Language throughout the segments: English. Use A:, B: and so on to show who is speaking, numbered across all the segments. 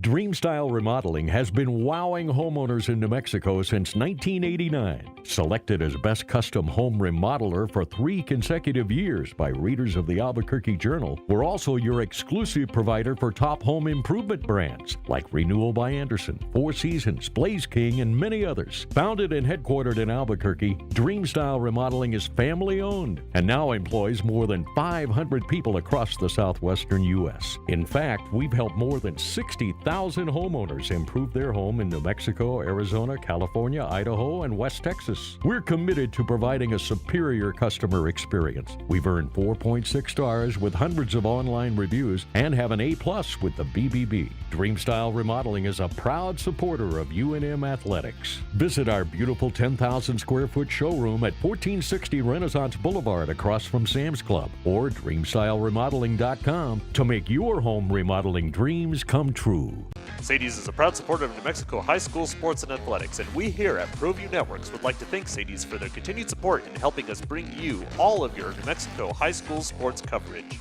A: Dreamstyle Remodeling has been wowing homeowners in New Mexico since 1989. Selected as Best Custom Home Remodeler for 3 consecutive years by readers of the Albuquerque Journal, we're also your exclusive provider for top home improvement brands like Renewal by Anderson, Four Seasons, Blaze King, and many others. Founded and headquartered in Albuquerque, Dreamstyle Remodeling is family-owned and now employs more than 500 people across the southwestern U.S. In fact, we've helped more than 60,000 homeowners improve their home in New Mexico, Arizona, California, Idaho, and West Texas. We're committed to providing a superior customer experience. We've earned 4.6 stars with hundreds of online reviews and have an A+ with the BBB. Dreamstyle Remodeling is a proud supporter of UNM Athletics. Visit our beautiful 10,000 square foot showroom at 1460 Renaissance Boulevard across from Sam's Club or dreamstyleremodeling.com to make your home remodeling dreams come true.
B: Sadie's is a proud supporter of New Mexico high school sports and athletics, and we here at ProView Networks would like to thank Sadie's for their continued support in helping us bring you all of your New Mexico high school sports coverage.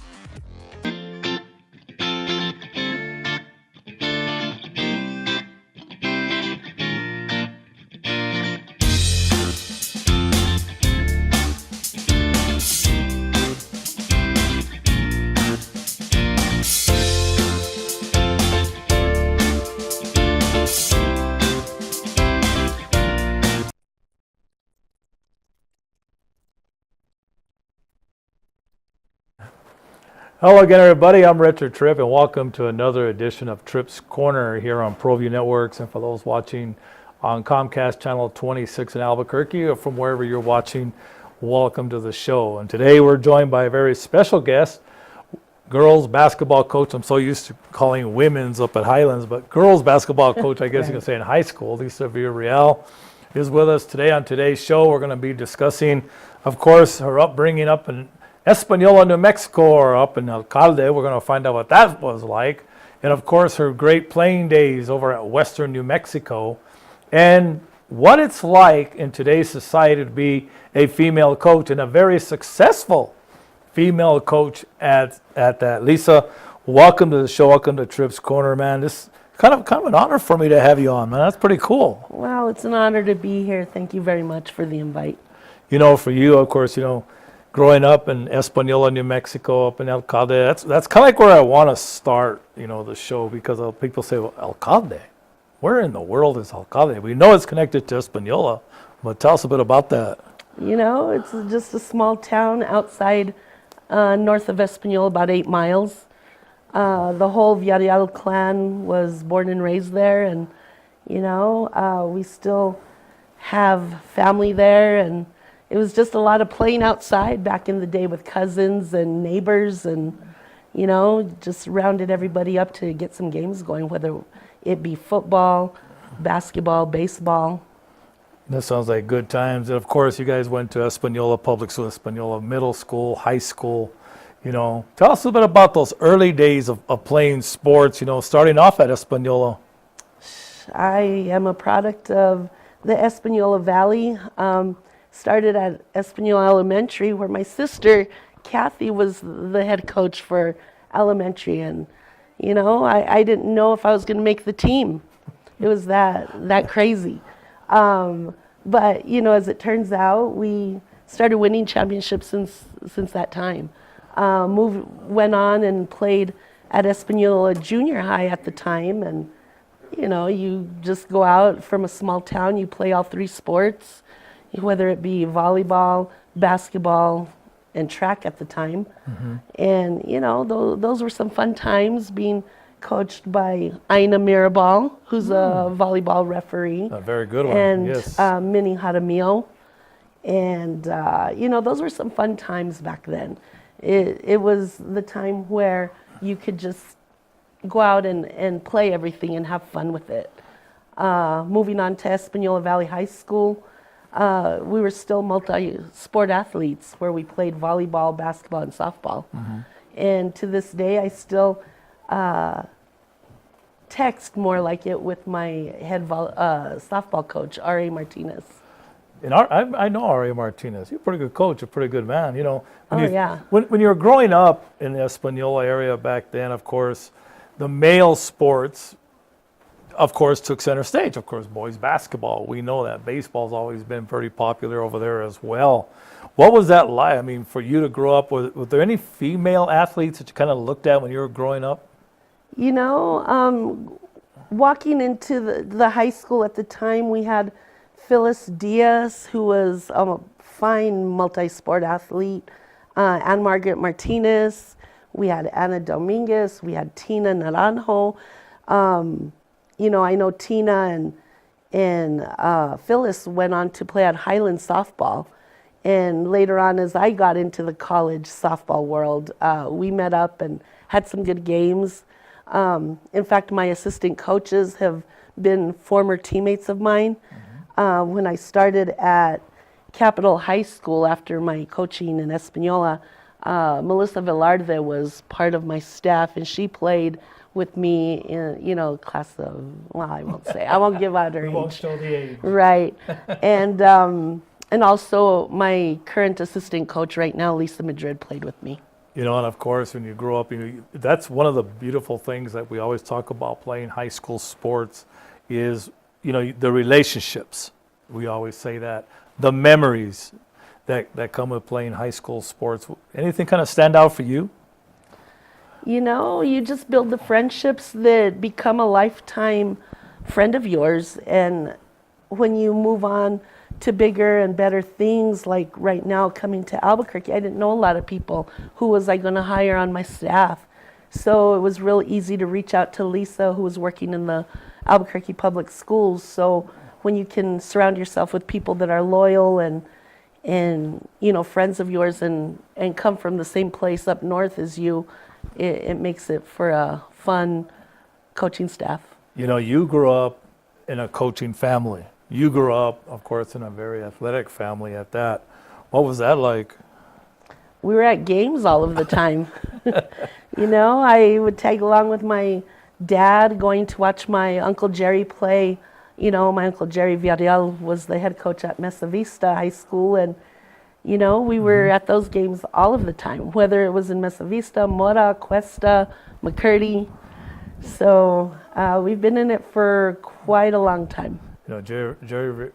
C: Hello again, everybody. I'm Richard Tripp, and welcome to another edition of Tripp's Corner here on ProView Networks. And for those watching on Comcast Channel 26 in Albuquerque or from wherever you're watching, welcome to the show. And today we're joined by a very special guest, girls basketball coach. I'm so used to calling women's up at Highlands, but girls basketball coach, I guess you can say in high school, Lisa Villareal is with us today. On today's show, we're going to be discussing, of course, her upbringing up in Española, New Mexico, or up in Alcalde. We're going to find out what that was like. And of course, her great playing days over at Western New Mexico, and what it's like in today's society to be a female coach and a very successful female coach at that. Lisa, welcome to the show. Welcome to Tripp's Corner, man. This is kind of an honor for me to have you on, man. That's pretty cool.
D: Well, it's an honor to be here. Thank you very much for the invite.
C: You know, for you, of course, growing up in Española, New Mexico, up in Alcalde, that's kind of like where I want to start, the show, because people say, well, Alcalde, where in the world is Alcalde? We know it's connected to Española, but tell us a bit about that.
D: It's just a small town outside north of Española, about 8 miles. The whole Villareal clan was born and raised there, and, we still have family there, and it was just a lot of playing outside back in the day with cousins and neighbors, and, just rounded everybody up to get some games going, whether it be football, basketball, baseball.
C: That sounds like good times. And of course, you guys went to Española Public School, Española Middle School, high school. Tell us a bit about those early days of playing sports, starting off at Española.
D: I am a product of the Española Valley. Started at Española Elementary, where my sister, Kathy, was the head coach for elementary. And, I didn't know if I was going to make the team. It was that crazy. But, as it turns out, we started winning championships since that time. Went on and played at Española Junior High at the time. And, you just go out from a small town, you play all 3 sports, whether it be volleyball, basketball, and track at the time. Mm-hmm. And, those were some fun times, being coached by Aina Mirabal, who's a volleyball referee.
C: A very good one,
D: and,
C: yes.
D: Minnie Jaramillo. And, those were some fun times back then. It was the time where you could just go out and play everything and have fun with it. Moving on to Española Valley High School, we were still multi-sport athletes, where we played volleyball, basketball, and softball. Mm-hmm. And to this day, I still text more like it with my head softball coach, R.A. Martinez.
C: And I know R.A. Martinez. You're a pretty good coach, a pretty good man.
D: Yeah.
C: When you were growing up in the Española area back then, of course, the male sports of course, took center stage. Of course, boys basketball, we know that. Baseball's always been pretty popular over there as well. What was that like? I mean, for you to grow up, was there any female athletes that you kind of looked at when you were growing up?
D: You know, walking into the high school at the time, we had Phyllis Diaz, who was a fine multi-sport athlete, Ann Margaret Martinez, we had Ana Dominguez, we had Tina Naranjo. You know, I know Tina and Phyllis went on to play at Highland softball. And later on, as I got into the college softball world, we met up and had some good games. In fact, my assistant coaches have been former teammates of mine. When I started at Capitol High School after my coaching in Espanola, Melissa Velarde was part of my staff, and she played with me in, you know, class of, well, I won't say, I won't give out her age.
C: Won't show the age.
D: Right. And also my current assistant coach right now, Lisa Madrid, played with me.
C: You know, and of course, when you grow up, that's one of the beautiful things that we always talk about playing high school sports is, you know, the relationships. We always say that. The memories that come with playing high school sports. Anything kind of stand out for you?
D: You know, you just build the friendships that become a lifetime friend of yours. And when you move on to bigger and better things, like right now coming to Albuquerque, I didn't know a lot of people. Who was I going to hire on my staff? So it was real easy to reach out to Lisa, who was working in the Albuquerque Public Schools. So when you can surround yourself with people that are loyal and you know, friends of yours and come from the same place up north as you, it makes it for a fun coaching staff.
C: You know, you grew up in a coaching family. You grew up, of course, in a very athletic family at that. What was that like?
D: We were at games all of the time. You know, I would tag along with my dad going to watch my Uncle Jerry play. You know, my Uncle Jerry Villareal was the head coach at Mesa Vista High School, and you know, we were at those games all of the time, whether it was in Mesa Vista, Mora, Cuesta, McCurdy. So we've been in it for quite a long time.
C: You know, Jerry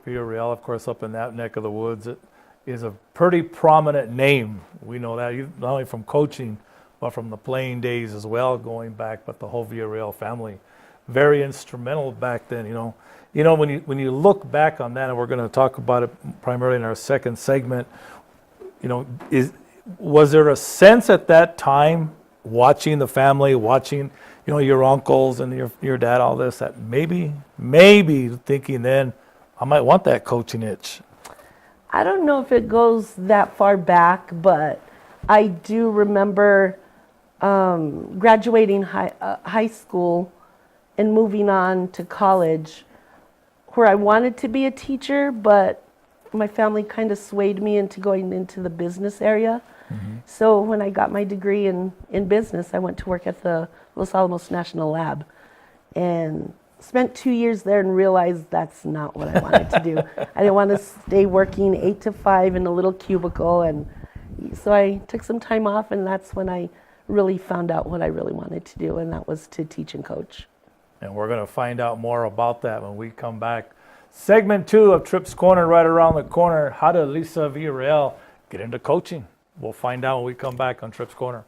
C: Villareal, of course, up in that neck of the woods, it is a pretty prominent name. We know that, not only from coaching, but from the playing days as well, going back, but the whole Villareal family. Very instrumental back then, you know. You know, when you look back on that, and we're going to talk about it primarily in our second segment, you know, was there a sense at that time, watching the family, watching, you know, your uncles and your dad, all this, that maybe thinking then, I might want that coaching itch?
D: I don't know if it goes that far back, but I do remember graduating high school and moving on to college, where I wanted to be a teacher, but my family kind of swayed me into going into the business area. So when I got my degree in business, I went to work at the Los Alamos National Lab and spent 2 years there and realized that's not what I wanted to do. I didn't want to stay working 8 to 5 in a little cubicle. And so I took some time off, and that's when I really found out what I really wanted to do, and that was to teach and coach.
C: And we're going to find out more about that when we come back. Segment 2 of Tripp's Corner right around the corner. How did Lisa Villareal get into coaching? We'll find out when we come back on Tripp's Corner.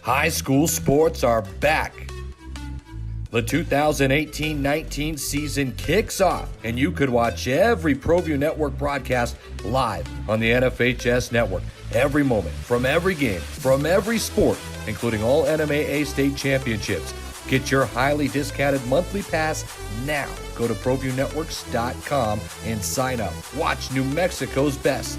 E: High school sports are back. The 2018-19 season kicks off, and you could watch every ProView Network broadcast live on the NFHS network. Every moment, from every game, from every sport, including all NMAA state championships. Get your highly discounted monthly pass now. Go to ProViewNetworks.com and sign up. Watch New Mexico's best.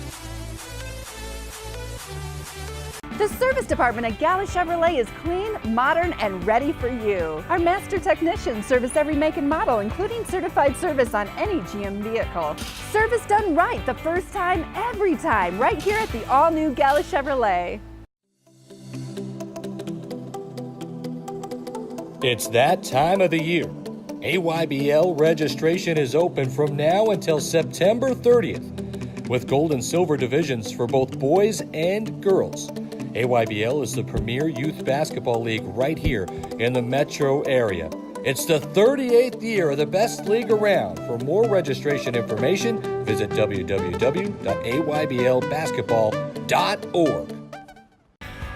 F: The service department at Gala Chevrolet is clean, modern, and ready for you. Our master technicians service every make and model, including certified service on any GM vehicle. Service done right the first time, every time, right here at the all-new Gala Chevrolet.
E: It's that time of the year. AYBL registration is open from now until September 30th, with gold and silver divisions for both boys and girls. AYBL is the premier youth basketball league right here in the metro area. It's the 38th year of the best league around. For more registration information, visit www.ayblbasketball.org.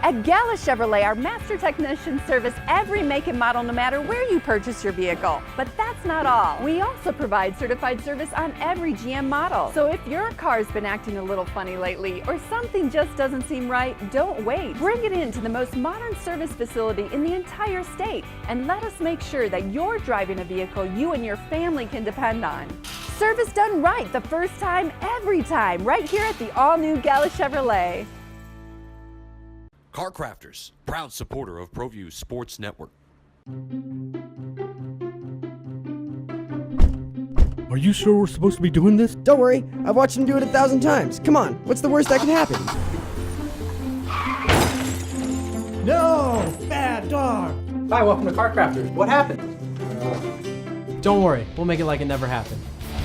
F: At Gala Chevrolet, our master technicians service every make and model no matter where you purchase your vehicle. But that's not all. We also provide certified service on every GM model. So if your car's been acting a little funny lately or something just doesn't seem right, don't wait. Bring it in to the most modern service facility in the entire state and let us make sure that you're driving a vehicle you and your family can depend on. Service done right the first time, every time, right here at the all-new Gala Chevrolet.
E: Car Crafters, proud supporter of ProView Sports Network.
G: Are you sure we're supposed to be doing this?
H: Don't worry, I've watched him do it 1,000 times. Come on, what's the worst that can happen?
I: No! Bad dog! Hi, welcome to Car Crafters. What happened? Don't worry, we'll make it like it never happened.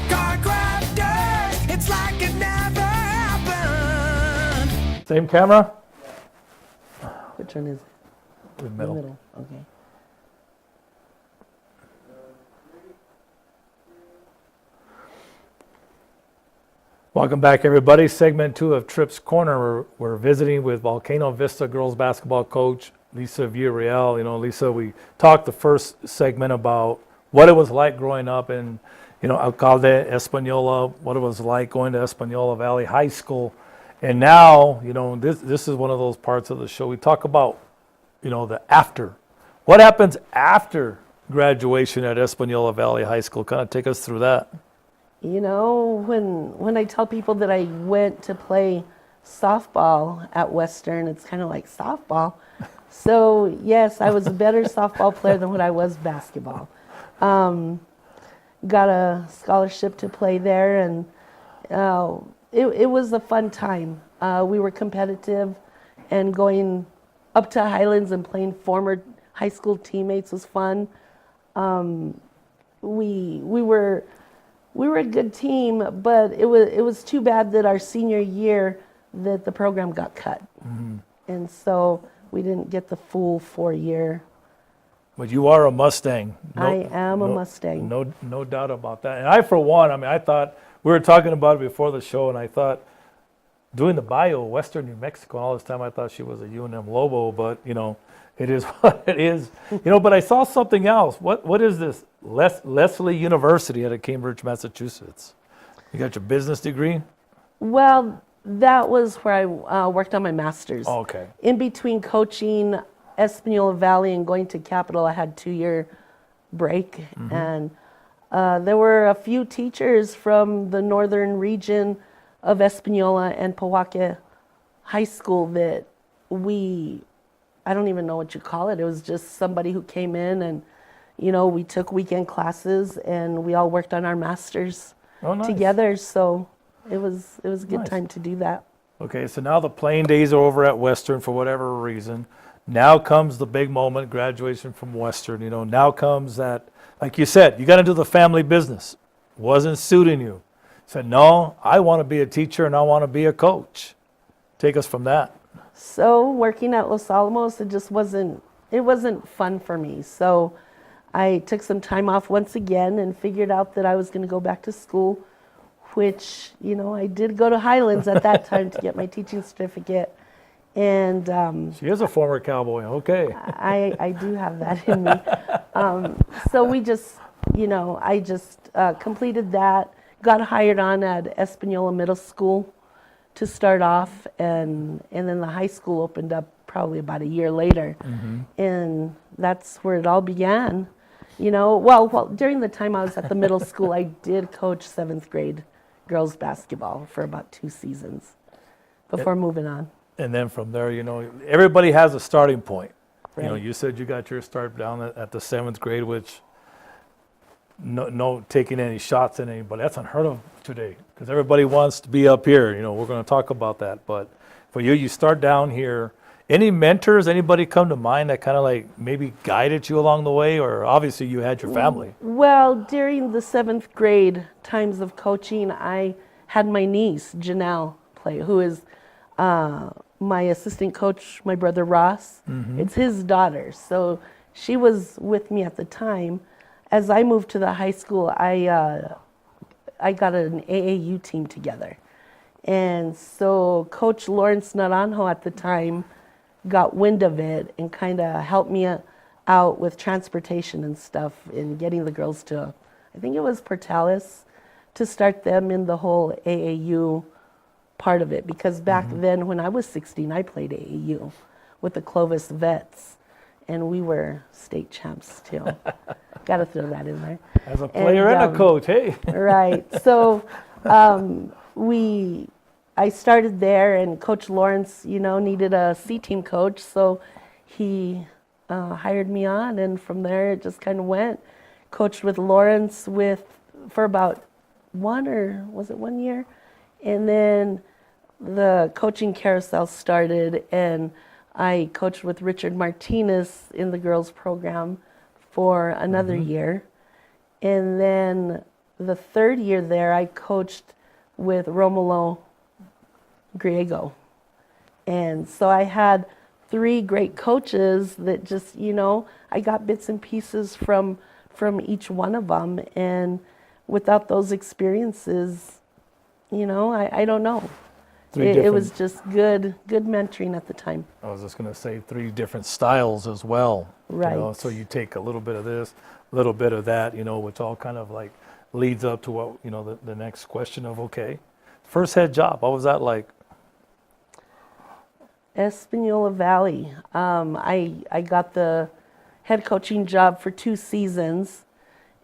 J: Car Crafters, it's like it never happened.
C: Same camera?
D: Which one is it?
C: The middle.
D: The middle. Okay.
C: Welcome back, everybody. Segment 2 of Tripp's Corner. We're visiting with Volcano Vista girls basketball coach Lisa Villareal. You know, Lisa, we talked the first segment about what it was like growing up in, Alcalde, Espanola, what it was like going to Espanola Valley High School. And now, this is one of those parts of the show. We talk about, the after. What happens after graduation at Espanola Valley High School? Kind of take us through that.
D: When I tell people that I went to play softball at Western, it's kind of like softball. So, yes, I was a better softball player than what I was basketball. Got a scholarship to play there, and it was a fun time. We were competitive, and going up to Highlands and playing former high school teammates was fun. We were a good team, but it was too bad that our senior year that the program got cut, and so we didn't get the full 4-year.
C: But you are a Mustang.
D: I am a Mustang.
C: No doubt about that. And I, for one, I thought, we were talking about it before the show, and I thought, doing the bio, Western New Mexico, all this time I thought she was a UNM Lobo, but, it is what it is. But I saw something else. What is this? Leslie University out of Cambridge, Massachusetts. You got your business degree?
D: Well, that was where I worked on my master's.
C: Oh, okay.
D: In between coaching Espanola Valley and going to Capital, I had a 2-year break. And there were a few teachers from the northern region of Espanola and Powhatan High School that I don't even know what you call it. It was just somebody who came in and, we took weekend classes and we all worked on our masters together. So it was a good time to do that.
C: Okay, so now the playing days are over at Western for whatever reason. Now comes the big moment, graduation from Western. Now comes that, like you said, you got to do the family business. Wasn't suiting you. Said, no, I want to be a teacher and I want to be a coach. Take us from that.
D: So working at Los Alamos, it wasn't fun for me. So I took some time off once again and figured out that I was going to go back to school, which, I did go to Highlands at that time to get my teaching certificate. And
C: she is a former cowboy. Okay.
D: I do have that in me. So we just, I just completed that, got hired on at Espanola Middle School to start off, and then the high school opened up probably about a year later. And that's where it all began. Well, during the time I was at the middle school, I did coach 7th grade girls basketball for about 2 seasons before moving on.
C: And then from there, everybody has a starting point.
D: Right.
C: You said you got your start down at the 7th grade, which no taking any shots at anybody. That's unheard of today because everybody wants to be up here. We're going to talk about that. But for you start down here. Any mentors, anybody come to mind that kind of like maybe guided you along the way, or obviously you had your family?
D: Well, during the 7th grade times of coaching, I had my niece, Janelle, play, who is my assistant coach, my brother Ross. It's his daughter. So she was with me at the time. As I moved to the high school, I got an AAU team together. And so Coach Lawrence Naranjo at the time got wind of it and kind of helped me out with transportation and stuff and getting the girls to, I think it was Portales, to start them in the whole AAU part of it. Because back then when I was 16, I played AAU with the Clovis Vets, and we were state champs too. Got to throw that in there.
C: As a player and a coach, hey.
D: Right. So I started there, and Coach Lawrence, needed a C team coach, so he hired me on, and from there it just kind of went. Coached with Lawrence for about 1 year, and then the coaching carousel started, and I coached with Richard Martinez in the girls program for another year. And then the third year there, I coached with Romulo Griego. And so I had 3 great coaches that just, I got bits and pieces from each one of them. And without those experiences, I don't know. It was just good mentoring at the time.
C: I was just going to say 3 different styles as well.
D: Right.
C: So you take a little bit of this, a little bit of that, which all kind of like leads up to what, the next question of, okay, first head job, what was that like?
D: Espanola Valley. I got the head coaching job for 2 seasons.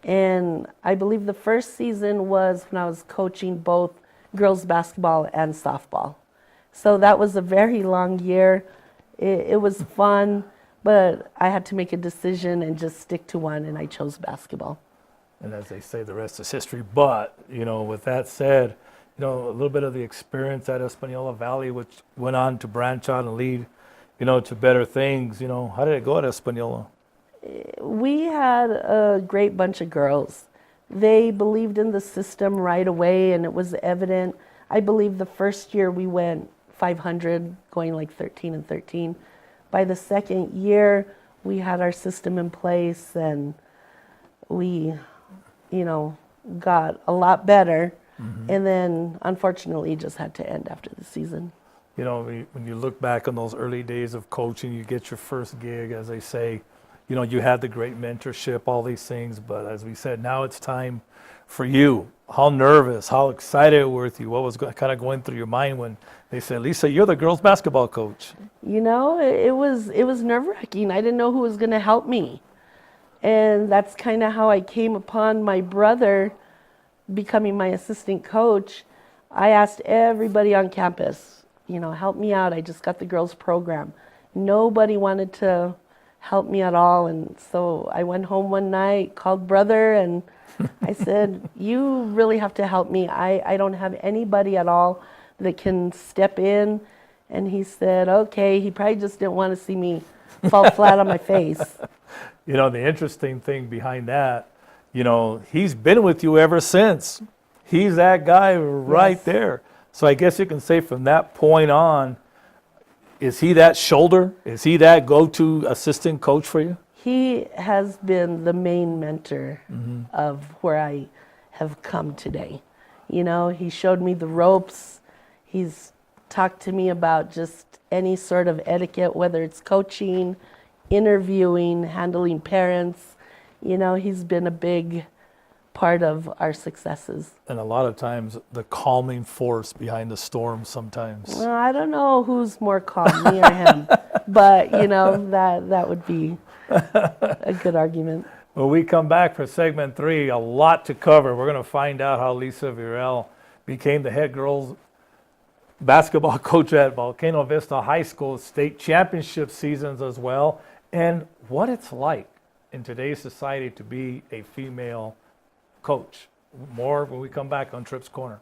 D: And I believe the first season was when I was coaching both girls basketball and softball. So that was a very long year. It was fun, but I had to make a decision and just stick to one, and I chose basketball.
C: And as they say, the rest is history. But, with that said, a little bit of the experience at Espanola Valley, which went on to branch out and lead, to better things. How did it go at Espanola?
D: We had a great bunch of girls. They believed in the system right away, and it was evident. I believe the first year we went 500, going like 13-13. By the second year, we had our system in place, and we, got a lot better. And then, unfortunately, it just had to end after the season.
C: When you look back on those early days of coaching, you get your first gig, as they say, you had the great mentorship, all these things, but as we said, now it's time for you. How nervous, how excited were you? What was kind of going through your mind when they said, Lisa, you're the girls basketball coach?
D: It was nerve-wracking. I didn't know who was going to help me. And that's kind of how I came upon my brother becoming my assistant coach. I asked everybody on campus, help me out. I just got the girls program. Nobody wanted to help me at all. And so I went home one night, called brother, and I said, you really have to help me. I don't have anybody at all that can step in. And he said, okay. He probably just didn't want to see me fall flat on my face.
C: The interesting thing behind that, he's been with you ever since. He's that guy right there. So I guess you can say from that point on, is he that shoulder? Is he that go-to assistant coach for you?
D: He has been the main mentor of where I have come today. He showed me the ropes. He's talked to me about just any sort of etiquette, whether it's coaching, interviewing, handling parents. He's been a big part of our successes.
C: And a lot of times the calming force behind the storm sometimes.
D: Well, I don't know who's more calm, me or him, but that would be a good argument.
C: When we come back for segment 3, a lot to cover. We're going to find out how Lisa Villareal became the head girls basketball coach at Volcano Vista High School state championship seasons as well, and what it's like in today's society to be a female coach. More when we come back on Tripp's Corner.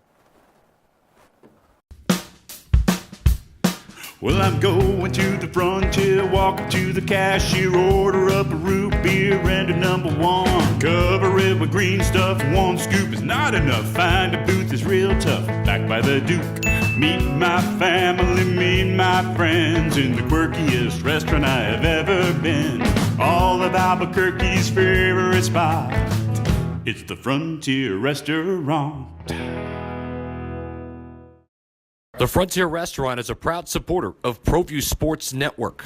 K: Well, I'm going to the frontier, walk up to the cashier, order up a root beer and a number 1. Cover it with green stuff, 1 scoop is not enough. Find a booth is real tough, back by the Duke. Meet my family, meet my friends in the quirkiest restaurant I have ever been. all of Albuquerque's favorite spot. It's the Frontier Restaurant.
E: The Frontier Restaurant is a proud supporter of ProView Sports Network.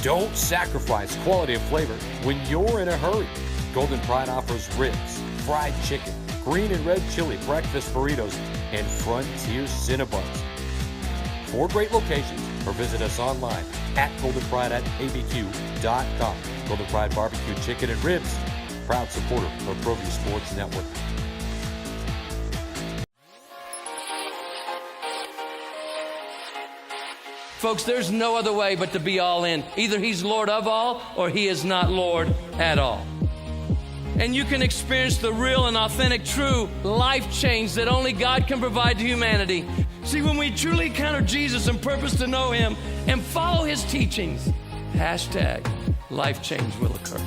E: Don't sacrifice quality and flavor when you're in a hurry. Golden Pride offers ribs, fried chicken, green and red chili breakfast burritos, and Frontier Cinnabons. 4 great locations, or visit us online at goldenprideabq.com. Golden Pride Barbecue Chicken and Ribs, proud supporter of ProView Sports Network.
L: Folks, there's no other way but to be all in. Either he's Lord of all or he is not Lord at all. And you can experience the real and authentic, true life change that only God can provide to humanity. See, when we truly encounter Jesus and purpose to know him and follow his teachings, hashtag life change will occur.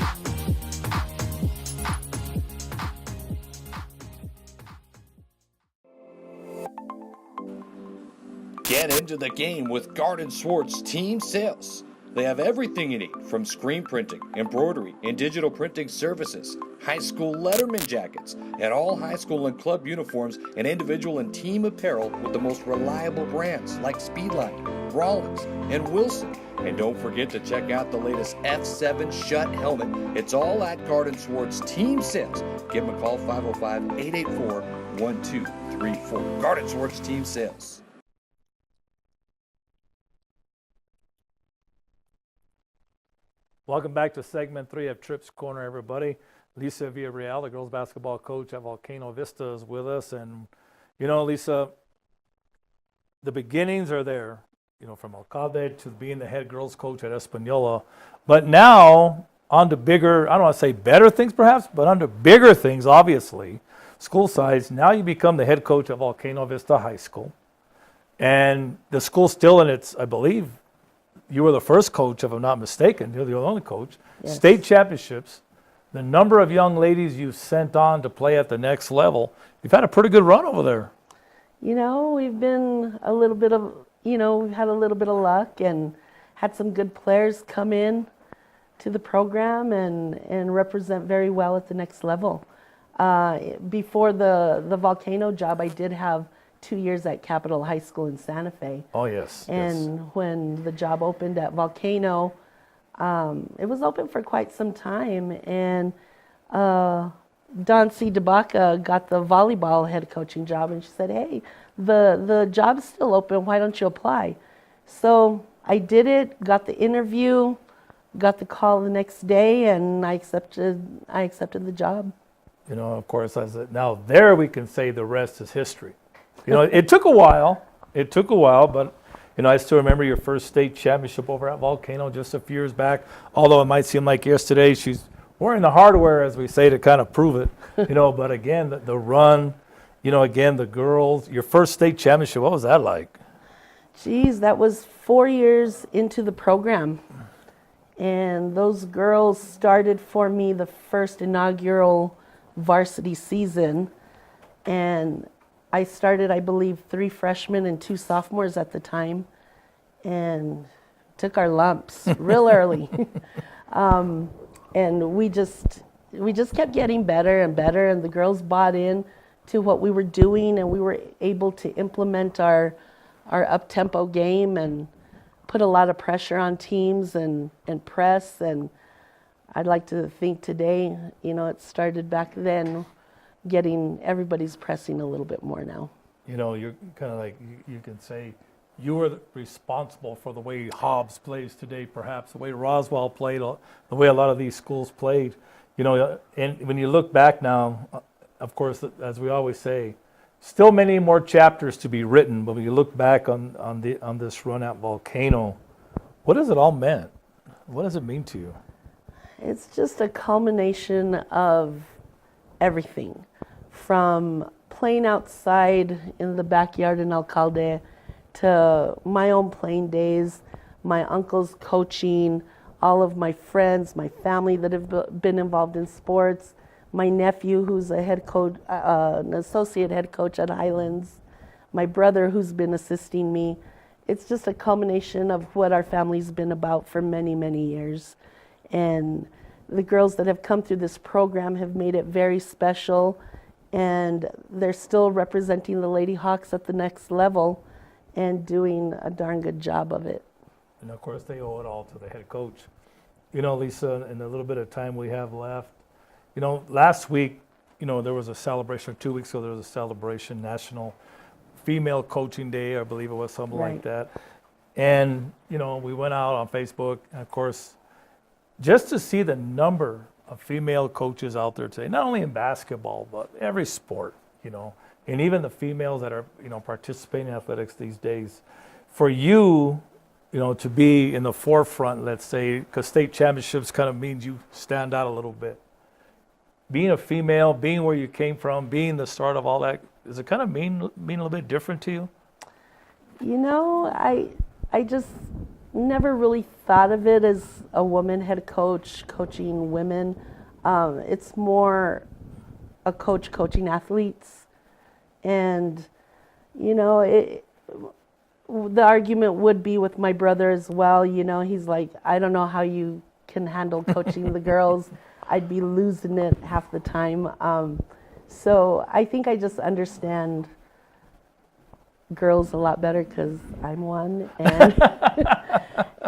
E: Get into the game with Garden Swartz Team Sales. They have everything you need, from screen printing, embroidery, and digital printing services, high school letterman jackets, and all high school and club uniforms, and individual and team apparel with the most reliable brands like Speedline, Rollins, and Wilson. And don't forget to check out the latest F7 Shut helmet. It's all at Garden Swartz Team Sales. Give them a call, 505-884-1234. Garden Swartz Team Sales.
C: Welcome back to segment 3 of Tripp's Corner, everybody. Lisa Villareal, the girls basketball coach at Volcano Vista, is with us. And, you know, Lisa, the beginnings are there, you know, from Alcalde to being the head girls coach at Espanola. But now, on to bigger, I don't want to say better things perhaps, but on to bigger things, obviously, school size. Now you become the head coach at Volcano Vista High School. And the school's still in its, I believe, you were the first coach, if I'm not mistaken. You're the only coach. Yes. State championships, the number of young ladies you've sent on to play at the next level. You've had a pretty good run over there.
D: You know, we've been a little bit of, you know, we've had a little bit of luck and had some good players come in to the program and represent very well at the next level. Before the Volcano job, I did have 2 years at Capitol High School in Santa Fe.
C: Oh, yes.
D: And when the job opened at Volcano, it was open for quite some time. And Don C. DeBaca got the volleyball head coaching job, and she said, hey, the job's still open. Why don't you apply? So I did it, got the interview, got the call the next day, and I accepted the job.
C: You know, of course, now there we can say the rest is history. You know, it took a while, but, you know, I still remember your first state championship over at Volcano just a few years back, although it might seem like yesterday. She's wearing the hardware, as we say, to kind of prove it, you know, but again, the run, you know, again, the girls, your first state championship, what was that like?
D: Geez, that was 4 years into the program, and those girls started for me the first inaugural varsity season, and I started, I believe, 3 freshmen and 2 sophomores at the time, and took our lumps real early. And we just kept getting better and better, and the girls bought in to what we were doing, and we were able to implement our up-tempo game and put a lot of pressure on teams and press. And I'd like to think today, you know, it started back then, getting everybody's pressing a little bit more now.
C: You know, you're kind of like, you can say you were responsible for the way Hobbs plays today, perhaps the way Roswell played, the way a lot of these schools played. You know, and when you look back now, of course, as we always say, still many more chapters to be written, but when you look back on this run at Volcano, what has it all meant? What does it mean to you?
D: It's just a culmination of everything, from playing outside in the backyard in Alcalde to my own playing days, my uncle's coaching, all of my friends, my family that have been involved in sports, my nephew who's a head coach, an associate head coach at Highlands, my brother who's been assisting me. It's just a culmination of what our family's been about for many, many years. And the girls that have come through this program have made it very special, and they're still representing the Lady Hawks at the next level and doing a darn good job of it.
C: And of course, they owe it all to the head coach. You know, Lisa, in the little bit of time we have left, you know, last week, you know, there was a celebration, 2 weeks ago, there was a celebration, National Female Coaching Day, I believe it was, something like that. And, you know, we went out on Facebook, and of course, just to see the number of female coaches out there today, not only in basketball, but every sport, you know, and even the females that are, you know, participating in athletics these days. For you, you know, to be in the forefront, let's say, because state championships kind of means you stand out a little bit. Being a female, being where you came from, being the start of all that, does it kind of mean a little bit different to you?
D: You know, I just never really thought of it as a woman head coach coaching women. It's more a coach coaching athletes. And, you know, the argument would be with my brother as well. You know, he's like, I don't know how you can handle coaching the girls. I'd be losing it half the time. So I think I just understand girls a lot better because I'm one. And,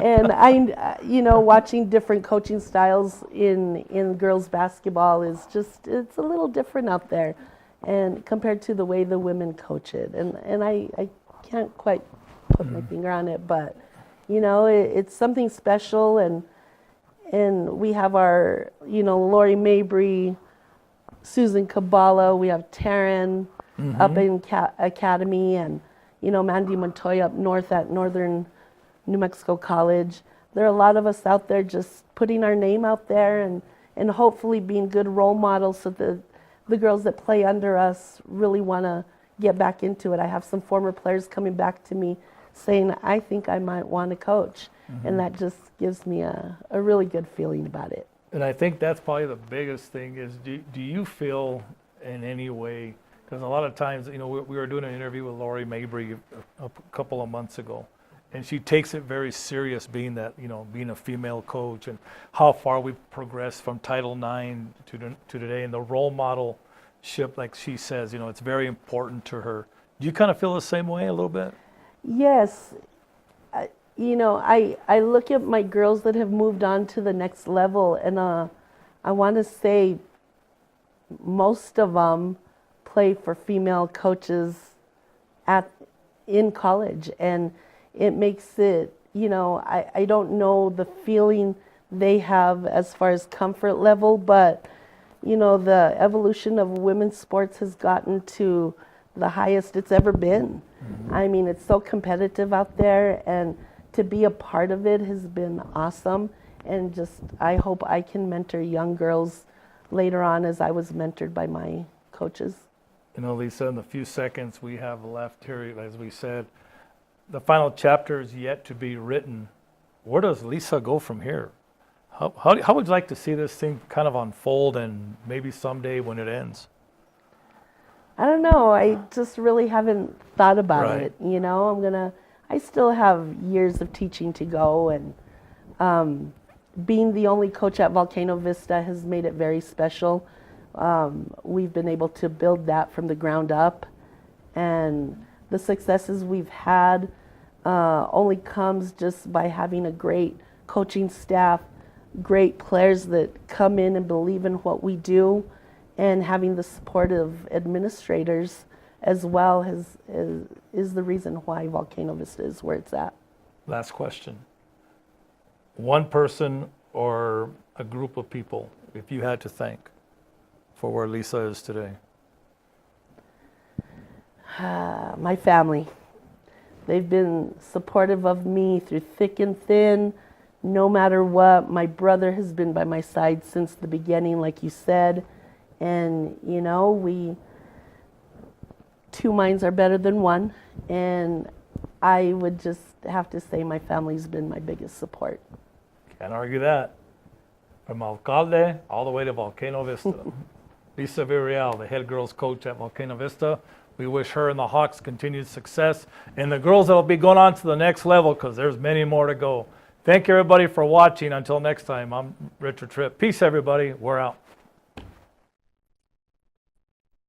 D: and I, you know, watching different coaching styles in girls basketball is just, it's a little different out there, and compared to the way the women coach it. And I can't quite put my finger on it, but, you know, it's something special. And we have our, you know, Lori Mabry, Susan Kabbalah, we have Taryn up in Academy, and, you know, Mandy Montoya up north at Northern New Mexico College. There are a lot of us out there just putting our name out there and hopefully being good role models so that the girls that play under us really want to get back into it. I have some former players coming back to me saying, I think I might want to coach. And that just gives me a really good feeling about it.
C: And I think that's probably the biggest thing is, do you feel in any way, because a lot of times, you know, we were doing an interview with Lori Mabry a couple of months ago, and she takes it very serious being that, you know, being a female coach and how far we've progressed from Title IX to today, and the role modelship, like she says, you know, it's very important to her. Do you kind of feel the same way a little bit?
D: Yes. You know, I look at my girls that have moved on to the next level, and I want to say most of them play for female coaches in college, and it makes it, you know, I don't know the feeling they have as far as comfort level, but, you know, the evolution of women's sports has gotten to the highest it's ever been. I mean, it's so competitive out there, and to be a part of it has been awesome. And just, I hope I can mentor young girls later on as I was mentored by my coaches.
C: You know, Lisa, in the few seconds we have left here, as we said, the final chapter is yet to be written. Where does Lisa go from here? How would you like to see this thing kind of unfold, and maybe someday when it ends?
D: I don't know. I just really haven't thought about it. You know, I still have years of teaching to go, and being the only coach at Volcano Vista has made it very special. We've been able to build that from the ground up, and the successes we've had only comes just by having a great coaching staff, great players that come in and believe in what we do, and having the support of administrators as well is the reason why Volcano Vista is where it's at.
C: Last question. One person or a group of people, if you had to thank for where Lisa is today?
D: My family. They've been supportive of me through thick and thin, no matter what. My brother has been by my side since the beginning, like you said. And, you know, two minds are better than one. And I would just have to say my family's been my biggest support.
C: Can't argue that. From Alcalde all the way to Volcano Vista. Lisa Villareal, the head girls coach at Volcano Vista. We wish her and the Hawks continued success. And the girls that will be going on to the next level, because there's many more to go. Thank you, everybody, for watching. Until next time, I'm Richard Tripp. Peace, everybody. We're out.